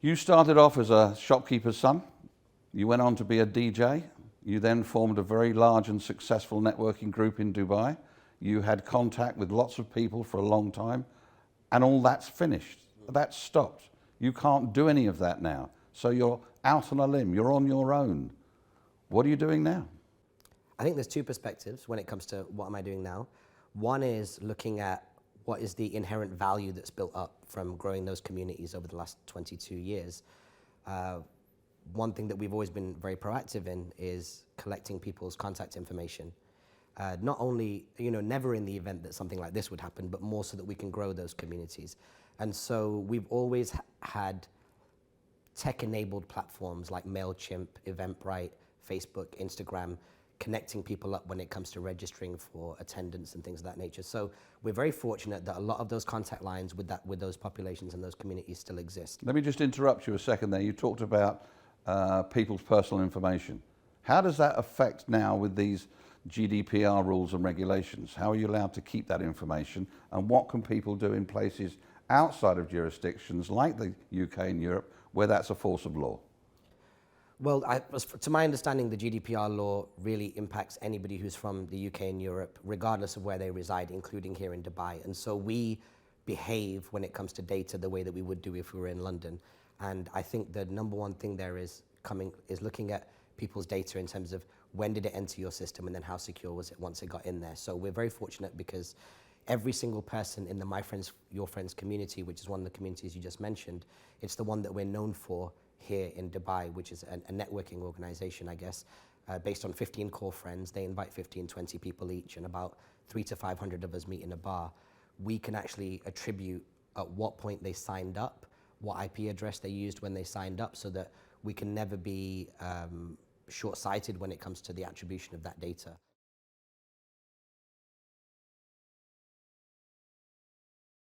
You started off as a shopkeeper's son. You went on to be a DJ. You then formed a very large and successful networking group in Dubai. You had contact with lots of people for a long time, and all that's finished. That's stopped. You can't do any of that now. So you're out on a limb. You're on your own. What are you doing now? I think there's two perspectives when it comes to what am I doing now. One is looking at what is the inherent value that's built up from growing those communities over the last 22 years. One thing that we've always been very proactive in is collecting people's contact information. Not only, never in the event that something like this would happen, but more so that we can grow those communities. And so we've always had tech-enabled platforms like MailChimp, Eventbrite, Facebook, Instagram, connecting people up when it comes to registering for attendance and things of that nature. So we're very fortunate that a lot of those contact lines with those populations and those communities still exist. Let me just interrupt you a second there. You talked about people's personal information. How does that affect now with these GDPR rules and regulations? How are you allowed to keep that information, and what can people do in places outside of jurisdictions like the UK and Europe where that's a force of law? Well, to my understanding, the GDPR law really impacts anybody who's from the UK and Europe, regardless of where they reside, including here in Dubai. And so we behave when it comes to data the way that we would do if we were in London. And I think the number one thing there is looking at people's data in terms of when did it enter your system, and then how secure was it once it got in there. So we're very fortunate because every single person in the My Friends, Your Friends community, which is one of the communities you just mentioned, it's the one that we're known for here in Dubai, which is a networking organization, I guess, based on 15 core friends. They invite 15, 20 people each, and about 300 to 500 of us meet in a bar. We can actually attribute at what point they signed up, what IP address they used when they signed up, so that we can never be short-sighted when it comes to the attribution of that data.